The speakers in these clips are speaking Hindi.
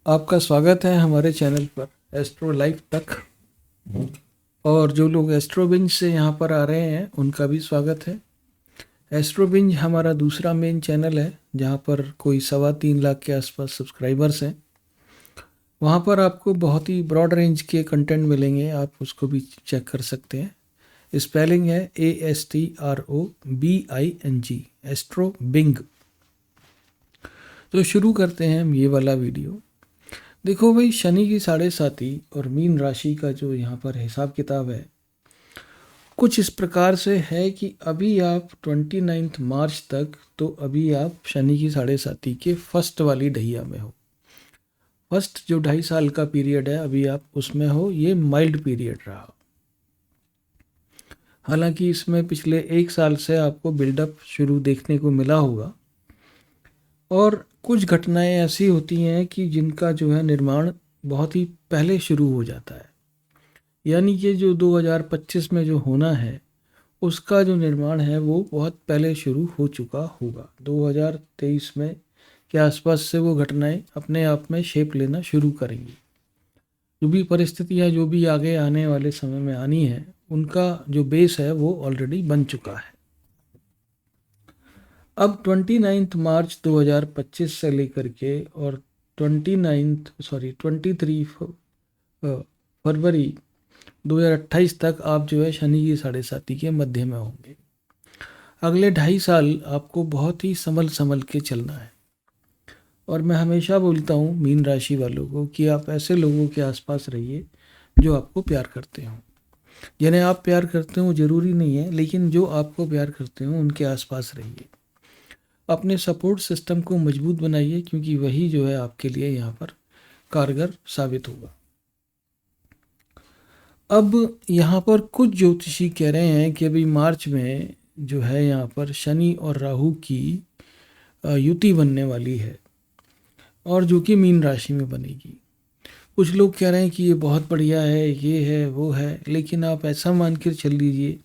आपका स्वागत है हमारे चैनल पर एस्ट्रो लाइफ तक। और जो लोग एस्ट्रोबिंज से यहाँ पर आ रहे हैं उनका भी स्वागत है। एस्ट्रोबिंज हमारा दूसरा मेन चैनल है जहाँ पर कोई 3.25 लाख के आसपास सब्सक्राइबर्स हैं। वहाँ पर आपको बहुत ही ब्रॉड रेंज के कंटेंट मिलेंगे, आप उसको भी चेक कर सकते हैं। स्पेलिंग है ASTROBING, एस्ट्रो बिंग। तो शुरू करते हैं हम ये वाला वीडियो। देखो भाई, शनि की 7.5 और मीन राशि का जो यहाँ पर हिसाब किताब है कुछ इस प्रकार से है कि अभी आप 29 मार्च तक, तो अभी आप शनि की 7.5 के फर्स्ट वाली ढैया में हो। फर्स्ट जो 2.5 साल का पीरियड है अभी आप उसमें हो, ये माइल्ड पीरियड रहा। हालांकि इसमें पिछले 1 साल से आपको बिल्डअप शुरू देखने को मिला होगा और कुछ घटनाएं ऐसी होती हैं कि जिनका जो है निर्माण बहुत ही पहले शुरू हो जाता है। यानी कि जो 2025 में जो होना है उसका जो निर्माण है वो बहुत पहले शुरू हो चुका होगा। 2023 में के आसपास से वो घटनाएं अपने आप में शेप लेना शुरू करेंगी। जो भी परिस्थितियाँ जो भी आगे आने वाले समय में आनी है उनका जो बेस है वो ऑलरेडी बन चुका है। अब 29 मार्च 2025 से लेकर के और 23 फरवरी 2028 तक आप जो है शनि की 7.5 के मध्य में होंगे। अगले 2.5 साल आपको बहुत ही संभल संभल के चलना है। और मैं हमेशा बोलता हूँ मीन राशि वालों को कि आप ऐसे लोगों के आसपास रहिए जो आपको प्यार करते हों। जिन्हें आप प्यार करते हो ज़रूरी नहीं है, लेकिन जो आपको प्यार करते हो उनके आसपास रहिए। अपने सपोर्ट सिस्टम को मजबूत बनाइए, क्योंकि वही जो है आपके लिए यहाँ पर कारगर साबित होगा। अब यहाँ पर कुछ ज्योतिषी कह रहे हैं कि अभी मार्च में जो है यहाँ पर शनि और राहु की युति बनने वाली है और जो कि मीन राशि में बनेगी। कुछ लोग कह रहे हैं कि ये बहुत बढ़िया है, ये है वो है, लेकिन आप ऐसा मान कर चल लीजिए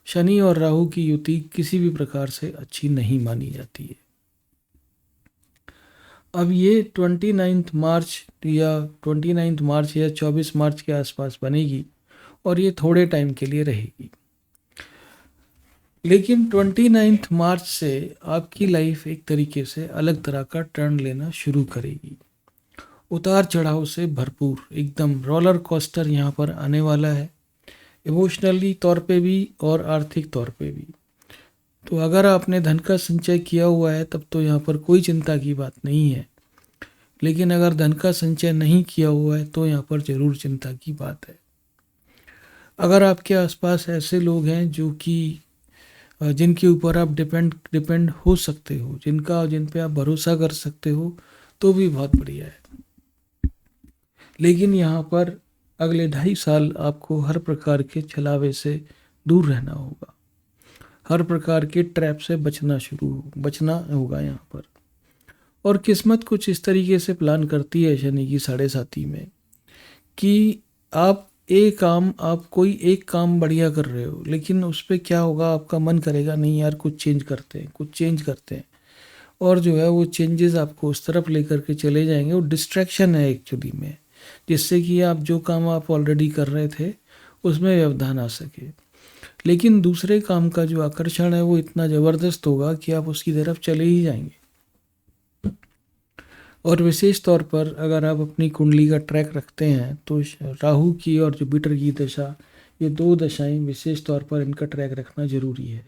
शनि और राहु की युति किसी भी प्रकार से अच्छी नहीं मानी जाती है। अब ये 29 मार्च या 24 मार्च के आसपास बनेगी और ये थोड़े टाइम के लिए रहेगी। लेकिन 29 मार्च से आपकी लाइफ एक तरीके से अलग तरह का टर्न लेना शुरू करेगी। उतार चढ़ाव से भरपूर एकदम रोलर कोस्टर यहाँ पर आने वाला है, इमोशनली तौर पे भी और आर्थिक तौर पे भी। तो अगर आपने धन का संचय किया हुआ है तब तो यहाँ पर कोई चिंता की बात नहीं है, लेकिन अगर धन का संचय नहीं किया हुआ है तो यहाँ पर ज़रूर चिंता की बात है। अगर आपके आसपास ऐसे लोग हैं जो कि जिनके ऊपर आप डिपेंड हो सकते हो, जिन पे आप भरोसा कर सकते हो, तो भी बहुत बढ़िया है। लेकिन यहाँ पर अगले 2.5 साल आपको हर प्रकार के छलावे से दूर रहना होगा, हर प्रकार के ट्रैप से बचना होगा यहाँ पर। और किस्मत कुछ इस तरीके से प्लान करती है शनि की 7.5 में कि आप कोई एक काम बढ़िया कर रहे हो, लेकिन उस पर क्या होगा, आपका मन करेगा नहीं यार कुछ चेंज करते हैं और जो है वो चेंजेस आपको उस तरफ लेकर के चले जाएंगे। वो डिस्ट्रैक्शन है एक्चुअली में, जिससे कि आप जो काम आप ऑलरेडी कर रहे थे उसमें व्यवधान आ सके। लेकिन दूसरे काम का जो आकर्षण है वो इतना ज़बरदस्त होगा कि आप उसकी तरफ चले ही जाएंगे। और विशेष तौर पर अगर आप अपनी कुंडली का ट्रैक रखते हैं तो राहु की और जुपिटर की दशा, ये 2 दशाएं विशेष तौर पर इनका ट्रैक रखना ज़रूरी है।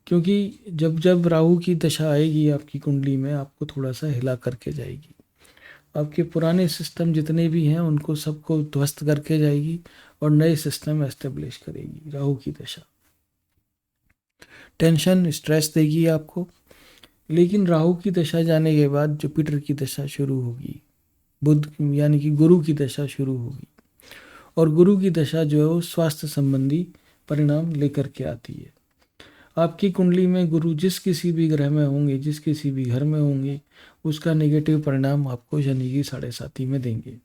क्योंकि जब जब राहु की दशा आएगी आपकी कुंडली में, आपको थोड़ा सा हिला करके जाएगी। आपके पुराने सिस्टम जितने भी हैं उनको सबको ध्वस्त करके जाएगी और नए सिस्टम एस्टेब्लिश करेगी। राहु की दशा टेंशन स्ट्रेस देगी आपको, लेकिन राहु की दशा जाने के बाद जुपिटर की दशा शुरू होगी, बुध यानी कि गुरु की दशा शुरू होगी। और गुरु की दशा जो है वो स्वास्थ्य संबंधी परिणाम लेकर के आती है। आपकी कुंडली में गुरु जिस किसी भी ग्रह में होंगे, जिस किसी भी घर में होंगे, उसका नेगेटिव परिणाम आपको शनि की 7.5 में देंगे।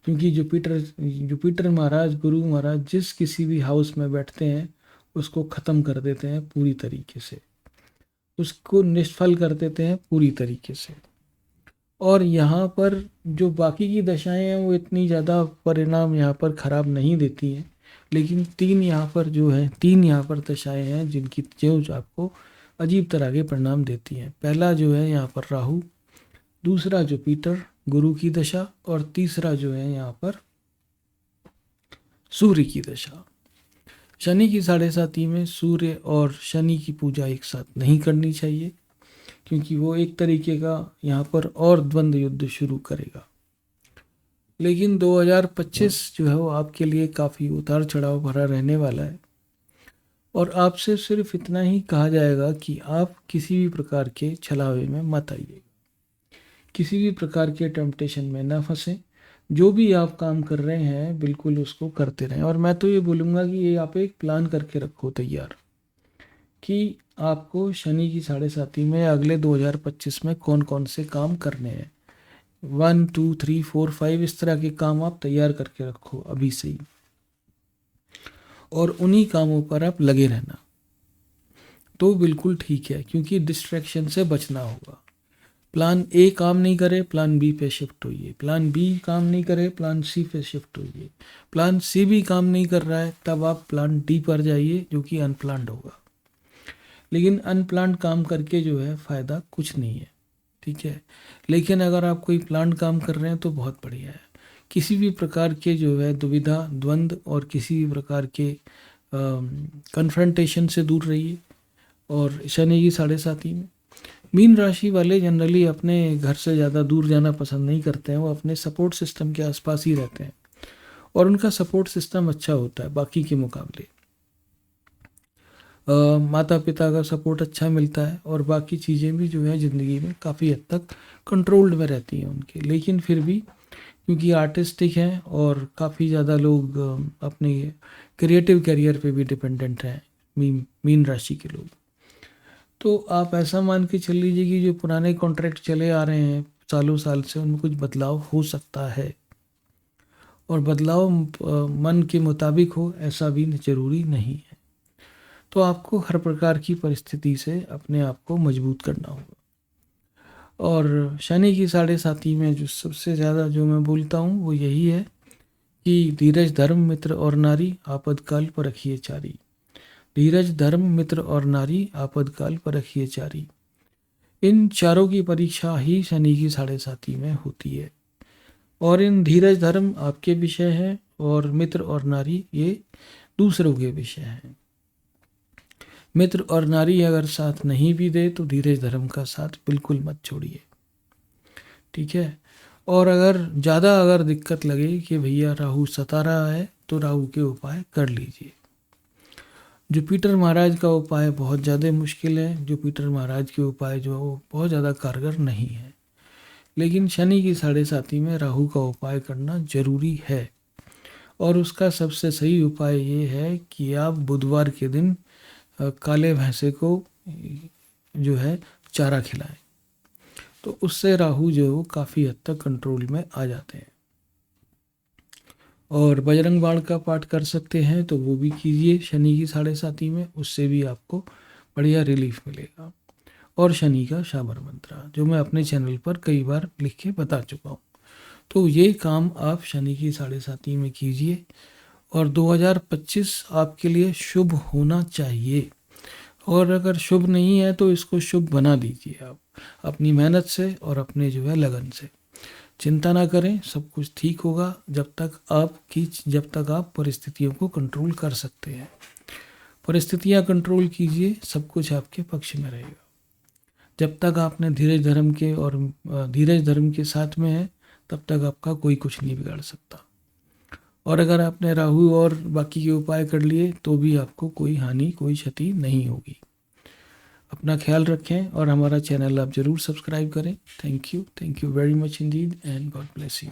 क्योंकि जुपिटर महाराज, गुरु महाराज जिस किसी भी हाउस में बैठते हैं उसको ख़त्म कर देते हैं पूरी तरीके से, उसको निष्फल कर देते हैं पूरी तरीके से। और यहाँ पर जो बाकी की दशाएं हैं वो इतनी ज़्यादा परिणाम यहाँ पर ख़राब नहीं देती हैं, लेकिन तीन यहाँ पर दशाएं हैं जिनकी जो आपको अजीब तरह के परिणाम देती हैं। पहला जो है यहाँ पर राहु, दूसरा जुपिटर गुरु की दशा, और तीसरा जो है यहाँ पर सूर्य की दशा। शनि की 7.5 में सूर्य और शनि की पूजा एक साथ नहीं करनी चाहिए, क्योंकि वो एक तरीके का यहाँ पर और द्वंद्व युद्ध शुरू करेगा। लेकिन 2025 जो है वो आपके लिए काफ़ी उतार चढ़ाव भरा रहने वाला है, और आपसे सिर्फ इतना ही कहा जाएगा कि आप किसी भी प्रकार के छलावे में मत आइए, किसी भी प्रकार के टेम्पटेशन में ना फंसें। जो भी आप काम कर रहे हैं बिल्कुल उसको करते रहें। और मैं तो ये बोलूँगा कि ये आप एक प्लान करके रखो तैयार, कि आपको शनि की 7.5 में अगले 2025 में कौन कौन से काम करने हैं। 1 2 3 4 5 इस तरह के काम आप तैयार करके रखो अभी से ही, और उन्हीं कामों पर आप लगे रहना तो बिल्कुल ठीक है, क्योंकि डिस्ट्रैक्शन से बचना होगा। प्लान ए काम नहीं करे, प्लान बी पे शिफ्ट होइए, प्लान बी काम नहीं करे, प्लान सी पे शिफ्ट होइए, प्लान सी भी काम नहीं कर रहा है तब आप प्लान डी पर जाइए जो कि अनप्लान्ड होगा। लेकिन अनप्लान्ड काम करके जो है फ़ायदा कुछ नहीं है, ठीक है। लेकिन अगर आप कोई प्लान्ड काम कर रहे हैं तो बहुत बढ़िया है। किसी भी प्रकार के जो है दुविधा द्वंद्व और किसी भी प्रकार के कन्फ्रंटेशन से दूर रहिए। और शनि की 7.5 में मीन राशि वाले जनरली अपने घर से ज़्यादा दूर जाना पसंद नहीं करते हैं, वो अपने सपोर्ट सिस्टम के आसपास ही रहते हैं, और उनका सपोर्ट सिस्टम अच्छा होता है बाकी के मुकाबले। माता पिता का सपोर्ट अच्छा मिलता है, और बाकी चीज़ें भी जो है ज़िंदगी में काफ़ी हद तक कंट्रोल्ड में रहती हैं उनके। लेकिन फिर भी क्योंकि आर्टिस्टिक हैं और काफ़ी ज़्यादा लोग अपने क्रिएटिव करियर पे भी डिपेंडेंट हैं मीन राशि के लोग, तो आप ऐसा मान के चल लीजिए कि जो पुराने कॉन्ट्रैक्ट चले आ रहे हैं सालों साल से उनमें कुछ बदलाव हो सकता है, और बदलाव मन के मुताबिक हो ऐसा भी ज़रूरी नहीं है। तो आपको हर प्रकार की परिस्थिति से अपने आप को मजबूत करना होगा। और शनि की 7.5 में जो सबसे ज़्यादा जो मैं बोलता हूँ वो यही है कि धीरज धर्म मित्र और नारी आपातकाल पर रखिए चारी। धीरज धर्म मित्र और नारी आपातकाल पर रखिए चारी। इन चारों की परीक्षा ही शनि की 7.5 में होती है, और इन धीरज धर्म आपके विषय है और मित्र और नारी ये दूसरों के विषय हैं। मित्र और नारी अगर साथ नहीं भी दे तो धीरज धर्म का साथ बिल्कुल मत छोड़िए, ठीक है। और अगर दिक्कत लगे कि भैया राहु सता रहा है तो राहु के उपाय कर लीजिए। जुपिटर महाराज का उपाय बहुत ज़्यादा मुश्किल है, जुपिटर महाराज के उपाय जो है वो बहुत ज़्यादा कारगर नहीं है। लेकिन शनि की 7.5 में राहु का उपाय करना जरूरी है, और उसका सबसे सही उपाय ये है कि आप बुधवार के दिन काले भैंसे को जो है चारा खिलाएं, तो उससे राहु जो है वो काफ़ी हद तक कंट्रोल में आ जाते हैं। और बजरंग बाण का पाठ कर सकते हैं तो वो भी कीजिए शनि की 7.5 में, उससे भी आपको बढ़िया रिलीफ मिलेगा। और शनि का शाबर मंत्र जो मैं अपने चैनल पर कई बार लिख के बता चुका हूँ, तो ये काम आप शनि की 7.5 में कीजिए, और 2025 आपके लिए शुभ होना चाहिए। और अगर शुभ नहीं है तो इसको शुभ बना दीजिए आप अपनी मेहनत से और अपने जो है लगन से। चिंता ना करें, सब कुछ ठीक होगा जब तक आप परिस्थितियों को कंट्रोल कर सकते हैं। परिस्थितियां कंट्रोल कीजिए, सब कुछ आपके पक्ष में रहेगा। जब तक आपने धीरज धर्म के साथ में है तब तक आपका कोई कुछ नहीं बिगाड़ सकता। और अगर आपने राहु और बाकी के उपाय कर लिए तो भी आपको कोई हानि कोई क्षति नहीं होगी। अपना ख्याल रखें और हमारा चैनल आप ज़रूर सब्सक्राइब करें। Thank you very much Indeed and God bless you.